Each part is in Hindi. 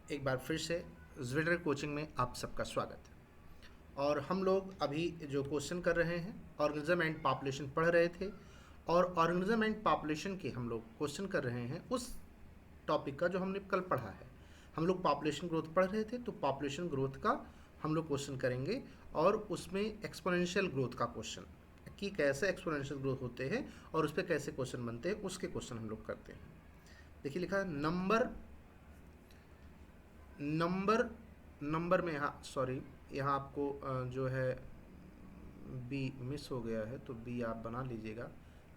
एक बार फिर से ज्वेलर कोचिंग में आप सबका स्वागत है। और हम लोग अभी जो क्वेश्चन कर रहे हैं ऑर्गेनिज्म एंड पॉपुलेशन पढ़ रहे थे, और ऑर्गेनिज्म एंड पॉपुलेशन के हम लोग क्वेश्चन कर रहे हैं उस टॉपिक का जो हमने कल पढ़ा है। हम लोग पॉपुलेशन ग्रोथ पढ़ रहे थे, तो पॉपुलेशन ग्रोथ का हम लोग क्वेश्चन करेंगे, और उसमें एक्सपोनेंशियल ग्रोथ का क्वेश्चन कि कैसे एक्सपोनेंशियल ग्रोथ होते हैं और उस पर कैसे क्वेश्चन बनते हैं, उसके क्वेश्चन हम लोग करते हैं। देखिए लिखा है नंबर नंबर नंबर में, यहाँ सॉरी, यहाँ आपको जो है बी मिस हो गया है, तो बी आप बना लीजिएगा।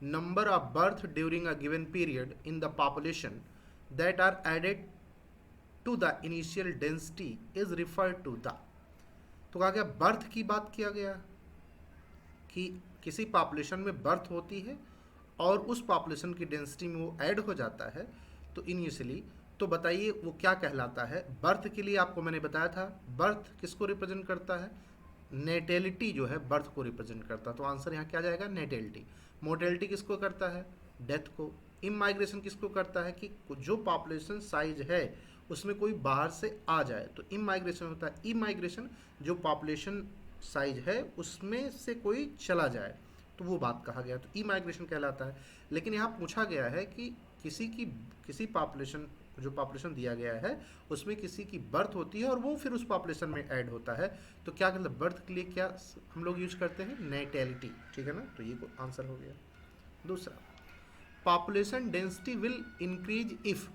Number of birth during a given period in the population that are added to the initial density is referred to the. तो कहा गया बर्थ की बात किया गया कि किसी पॉपुलेशन में बर्थ होती है और उस पॉपुलेशन की डेंसिटी में वो ऐड हो जाता है, तो इनिशियली तो बताइए वो क्या कहलाता है। बर्थ के लिए आपको मैंने बताया था, बर्थ किसको रिप्रेजेंट करता है, नेटेलिटी जो है बर्थ को रिप्रेजेंट करता है, तो आंसर यहाँ क्या जाएगा, नेटेलिटी। मोर्टेलिटी किसको करता है, डेथ को। इमाइग्रेशन किसको करता है कि जो पॉपुलेशन साइज है उसमें कोई बाहर से आ जाए, तो इमाइग्रेशन होता है। इमाइग्रेशन जो पॉपुलेशन साइज है उसमें से कोई चला जाए, तो वो बात कहा गया, तो इमाइग्रेशन कहलाता है। लेकिन यहाँ पूछा गया है कि किसी पॉपुलेशन, जो पॉपुलेशन दिया गया है उसमें किसी की बर्थ होती है और वो फिर उस पॉपुलेशन में ऐड होता है, तो क्या मतलब बर्थ के लिए क्या हम लोग यूज करते हैं, नेटेलिटी, ठीक है ना। तो ये आंसर हो गया। दूसरा, population density will increase if,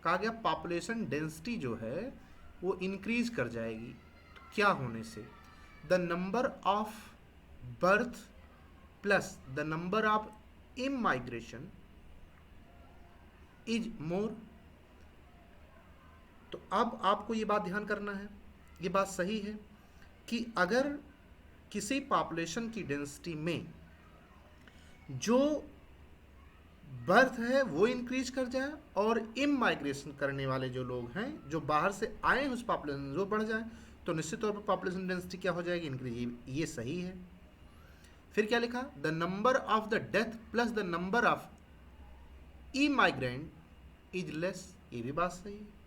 कहा गया पॉपुलेशन डेंसिटी जो है वो इंक्रीज कर जाएगी, तो क्या होने से, the number of birth plus the number of immigration is मोर। तो अब आपको ये बात ध्यान करना है, ये बात सही है कि अगर किसी पॉपुलेशन की डेंसिटी में जो बर्थ है वो इंक्रीज कर जाए और इमाइग्रेशन करने वाले जो लोग हैं जो बाहर से आए हैं उस पॉपुलेशन जो बढ़ जाए, तो निश्चित तौर पर पॉपुलेशन डेंसिटी क्या हो जाएगी, इंक्रीज। ये सही है। फिर क्या लिखा, the number of the death plus the number of immigrant is less. ये भी बात सही है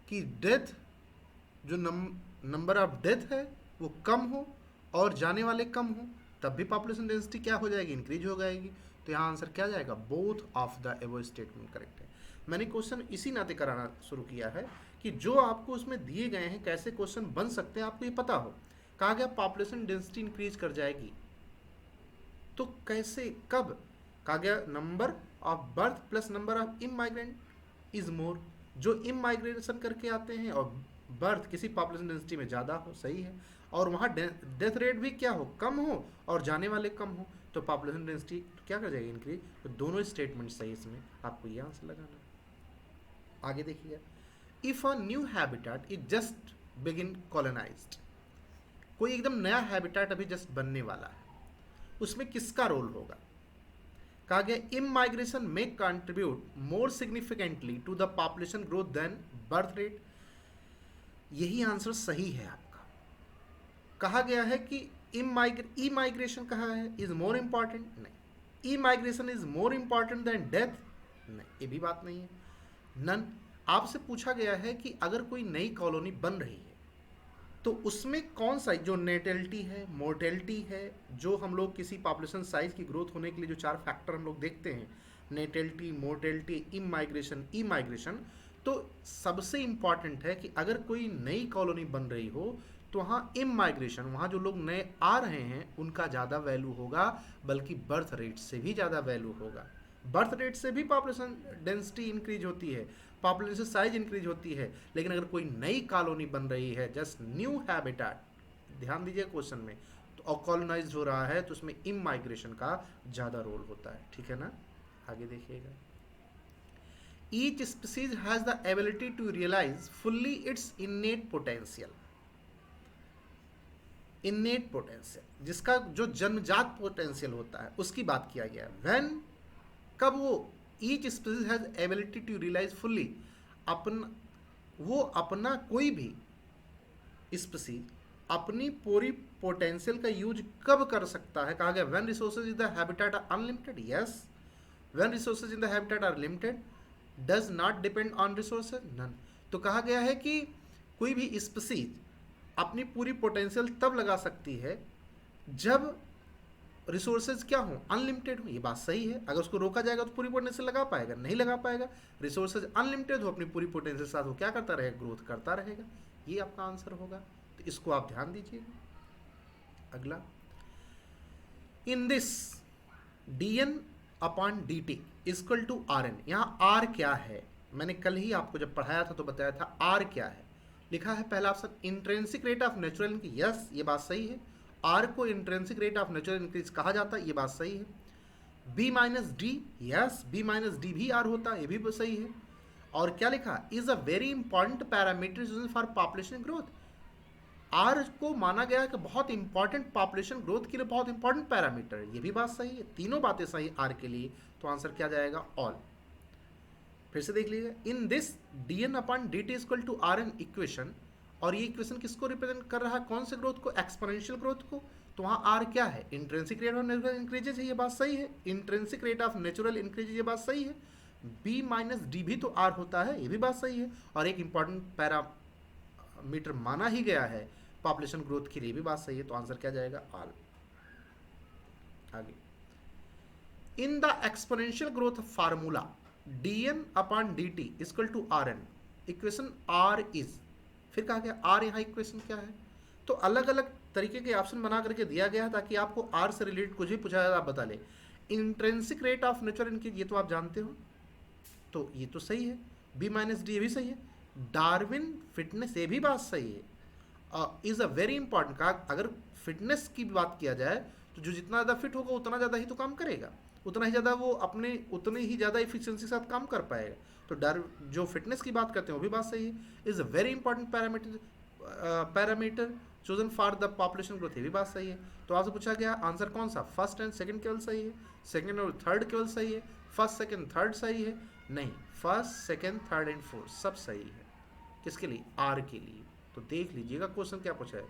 कि डेथ, जो नंबर ऑफ डेथ है वो कम हो और जाने वाले कम हो, तब भी पॉपुलेशन डेंसिटी क्या हो जाएगी, इंक्रीज हो जाएगी। तो यहाँ आंसर क्या जाएगा, बोथ ऑफ द एबो स्टेटमेंट करेक्ट है। मैंने क्वेश्चन इसी नाते कराना शुरू किया है कि जो आपको उसमें दिए गए हैं कैसे क्वेश्चन बन सकते हैं आपको ये पता हो। कहा गया पॉपुलेशन डेंसिटी इंक्रीज कर जाएगी, तो कैसे, कब, कहा गया number of birth plus number of immigrant is more. जो इमाइग्रेशन करके आते हैं और बर्थ किसी पॉपुलेशन डेंसिटी में ज़्यादा हो, सही है, और वहाँ डेथ रेट भी क्या हो, कम हो, और जाने वाले कम हो, तो पॉपुलेशन डेंसिटी क्या कर जाएगी, इंक्रीज। तो दोनों स्टेटमेंट सही, इसमें आपको ये आंसर लगाना है। आगे देखिए, if a new habitat is just begin colonised, कोई एकदम नया हैबिटेट अभी जस्ट बनने वाला है, उसमें किसका रोल होगा। कहा गया इमाइग्रेशन में contribute more significantly to the population growth than birth rate. यही आंसर सही है आपका। कहा गया है कि इमाइग्रेशन कहा है इज मोर इंपॉर्टेंट, नहीं। Immigration is more important than death, नहीं, ये भी बात नहीं है। नन। आपसे पूछा गया है कि अगर कोई नई कॉलोनी बन रही है तो उसमें कौन सा, जो नेटेलिटी है, मोर्टेलिटी है, जो हम लोग किसी पॉपुलेशन साइज की ग्रोथ होने के लिए जो चार फैक्टर हम लोग देखते हैं, नेटेलिटी, मोर्टेलिटी, इमाइग्रेशन, तो सबसे इंपॉर्टेंट है कि अगर कोई नई कॉलोनी बन रही हो तो वहाँ इमाइग्रेशन, वहाँ जो लोग नए आ रहे हैं उनका ज़्यादा वैल्यू होगा, बल्कि बर्थ रेट से भी ज़्यादा वैल्यू होगा। बर्थ रेट से भी पॉपुलेशन डेंसिटी इंक्रीज होती है, पॉपुलेशन साइज इंक्रीज होती है, लेकिन अगर कोई नई कॉलोनी बन रही है, जस्ट न्यू हैबिटेट, ध्यान दीजिए क्वेश्चन में, तो कॉलोनाइज हो रहा है, तो उसमें इमाइग्रेशन का ज़्यादा रोल होता है, ठीक है ना। आगे देखिएगा, each species has the ability to realise fully its innate potential. Innate potential, जिसका जो जन्मजात पोटेंशियल होता है उसकी बात किया गया है। व्हेन, कब वो, each species has ability to realise fully, अपना, वो अपना कोई भी स्पीसीज अपनी पूरी पोटेंशियल का यूज कब कर सकता है। कहा गया when resources in the habitat are unlimited, yes. When resources in the habitat are limited, does not depend on resources, none. तो कहा गया है कि कोई भी स्पीसीज अपनी पूरी पोटेंशियल तब लगा सकती है जब रिसोर्सेज क्या हो, अनलिमिटेड हो। ये बात सही है। अगर उसको रोका जाएगा तो पूरी पोटेंशियल लगा पाएगा, नहीं लगा पाएगा। रिसोर्सेज अनलिमिटेड हो, अपनी पूरी पोटेंशियल के साथ वो क्या करता रहेगा, ग्रोथ करता रहेगा। ये आपका आंसर होगा, तो इसको आप ध्यान दीजिएगा। अगला, in this dn upon dt equal to rn। यहाँ r क्या है, मैंने कल ही आपको जब पढ़ाया था तो बताया था r क्या है। लिखा है पहला option intrinsic rate of natural increase, yes ये बात सही है। r को intrinsic rate of natural increase कहा जाता है, ये बात सही है। b minus D, yes b minus D भी r होता है, ये भी सही है। और क्या लिखा, is a very important parameter for population growth. R को माना गया है कि बहुत इंपॉर्टेंट पॉपुलेशन ग्रोथ के लिए बहुत इंपॉर्टेंट पैरामीटर है, ये भी बात सही है। तीनों बातें सही आर के लिए, तो आंसर क्या जाएगा, ऑल। फिर से देख लीजिए, in this D N upon D T equal to R N equation, और ये इक्वेशन किसको रिप्रेजेंट कर रहा है, कौन से ग्रोथ को, एक्सपोनेंशियल ग्रोथ को। तो वहाँ आर क्या है, intrinsic rate of natural increases है, ये बात सही है। Intrinsic rate of natural increases, ये बात सही है। बी माइनस डी भी तो आर होता है, ये भी बात सही है। और एक इंपॉर्टेंट पैरामीटर माना ही गया है पॉपुलेशन ग्रोथ के लिए, भी बात सही है। तो आंसर क्या जाएगा, ऑल। आगे, in the exponential growth formula dn upon dt equal to rn, equation r is, फिर कहा गया r, यहाँ इक्वेशन क्या है। तो अलग अलग तरीके के ऑप्शन बना करके दिया गया है ताकि आपको r से रिलेटेड कुछ भी पूछा जाए आप बता ले। Intrinsic rate of natural increase, ये तो आप जानते हो, तो ये तो सही है। b माइनस डी, ये भी सही है। डार्विन फिटनेस, ये भी बात सही है। इज़ अ वेरी इंपॉर्टेंट, कहा अगर फिटनेस की बात किया जाए तो जो जितना ज़्यादा फिट होगा उतना ज़्यादा ही तो काम करेगा, उतना ही ज़्यादा वो अपने उतनी ही ज़्यादा इफिशिएंसी के साथ काम कर पाएगा। तो जो फिटनेस की बात करते हैं वो भी बात सही है। Is a very important parameter chosen for the population growth, ये भी बात सही है। तो आपसे पूछा गया आंसर कौन सा, फर्स्ट एंड सेकंड केवल सही है, सेकंड और थर्ड केवल सही है, फर्स्ट सेकंड थर्ड सही है, नहीं, first second third and fourth सब सही है। किसके लिए, आर के लिए। तो देख लीजिएगा क्वेश्चन क्या पूछा है,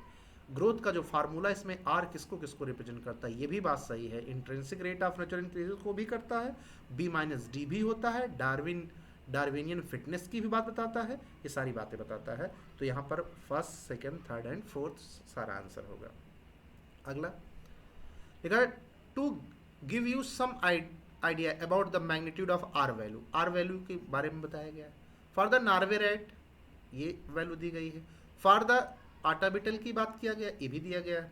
ग्रोथ का जो फार्मूला इसमें आर किसको किसको रिप्रेजेंट करता है, ये भी बात सही है। Intrinsic rate of natural increase को भी करता है, बी माइनस डी भी होता है, डार्विनियन फिटनेस की भी बात बताता है, ये सारी बातें बताता है। तो यहाँ पर first second third and fourth सारा आंसर होगा। अगला, देखा, to give you some idea about the magnitude of R value, R value के बारे में बताया गया है। फॉर द नॉर्वे रेट ये वैल्यू दी गई है, फॉर द आर्बिटल की बात किया गया, ये भी दिया गया है।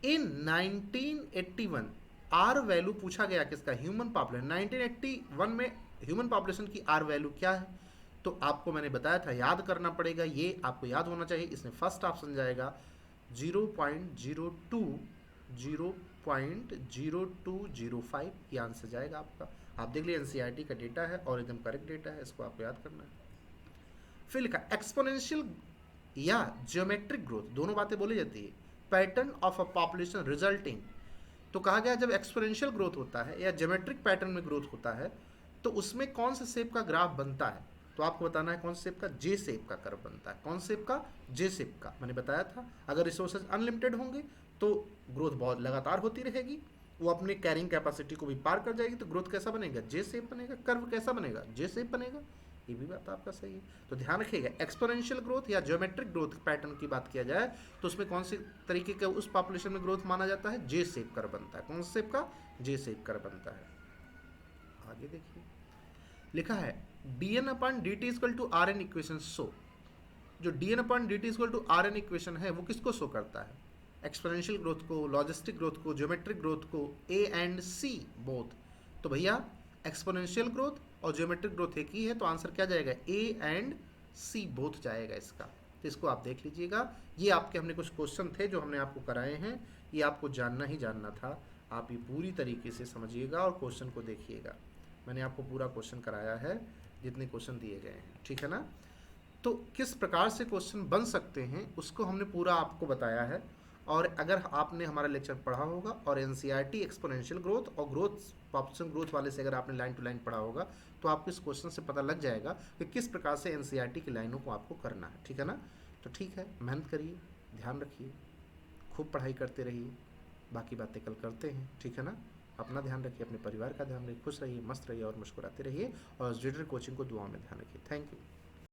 इन 1981 आर वैल्यू पूछा गया किसका, ह्यूमन पॉपुलेशन। 1981 में ह्यूमन पॉपुलेशन की आर वैल्यू क्या है, तो आपको मैंने बताया था याद करना पड़ेगा, ये आपको याद होना चाहिए। इसमें फर्स्ट ऑप्शन जाएगा 0.0205, ये आंसर जाएगा आपका। आप देख लीजिए एनसीईआरटी का डेटा है और एकदम करेक्ट डेटा है, इसको आपको याद करना है। फिर लिखा एक्सपोनेंशियल या ज्योमेट्रिक ग्रोथ, दोनों बातें बोली जाती है। Pattern of a population resulting, तो कहा गया जब एक्सपोनेंशियल ग्रोथ होता है या ज्योमेट्रिक पैटर्न में ग्रोथ होता है तो उसमें कौन से शेप का ग्राफ बनता है, तो आपको बताना है कौन से शेप का, जे शेप का कर्व बनता है। कौन शेप का, जे शेप का। मैंने बताया था अगर रिसोर्सेज अनलिमिटेड होंगे तो ग्रोथ बहुत लगातार होती रहेगी, वो अपने कैरिंग कैपेसिटी को भी पार कर जाएगी, तो ग्रोथ कैसा बनेगा, जे शेप बनेगा। कर्व कैसा बनेगा, जे शेप बनेगा। ये भी बात आपका सही है। तो ध्यान रखिएगा, एक्सपोनेंशियल ग्रोथ या ज्योमेट्रिक ग्रोथ पैटर्न की बात किया जाए तो उसमें कौन सी तरीके का उस पॉपुलेशन में ग्रोथ माना जाता है, जे शेप कर्व बनता है। कौन से शेप का, जे शेप कर्व बनता है। आगे देखिए, लिखा है dn upon dt equal to R N equation show. जो dn upon dt equal to R N equation है वो किसको शो करता है, एक्सपोनेंशियल ग्रोथ को, लॉजिस्टिक ग्रोथ को, ज्योमेट्रिक ग्रोथ को, ए एंड सी बोथ। तो भैया एक्सपोनेंशियल ग्रोथ और ज्योमेट्रिक ग्रोथ एक ही है, तो आंसर क्या जाएगा, ए एंड सी बोथ जाएगा इसका। तो इसको आप देख लीजिएगा। ये आपके हमने कुछ क्वेश्चन थे जो हमने आपको कराए हैं, ये आपको जानना ही जानना था। आप ये पूरी तरीके से समझिएगा और क्वेश्चन को देखिएगा। मैंने आपको पूरा क्वेश्चन कराया है, जितने क्वेश्चन दिए गए हैं, ठीक है ना। तो किस प्रकार से क्वेश्चन बन सकते हैं उसको हमने पूरा आपको बताया है। और अगर आपने हमारा लेक्चर पढ़ा होगा और एनसीईआरटी एक्सपोनेंशियल ग्रोथ और पॉपुलेशन ग्रोथ वाले से अगर आपने लाइन टू लाइन पढ़ा होगा तो आपको इस क्वेश्चन से पता लग जाएगा कि किस प्रकार से एनसीईआरटी की लाइनों को आपको करना है, ठीक है ना। तो ठीक है, मेहनत करिए, ध्यान रखिए, खूब पढ़ाई करते रहिए, बाकी बातें कल करते हैं, ठीक है ना। अपना ध्यान रखिए, अपने परिवार का ध्यान रखिए, खुश रहिए, मस्त रहिए और मुस्कुराते रहिए, और जीडर कोचिंग को दुआ में ध्यान रखिए। Thank you.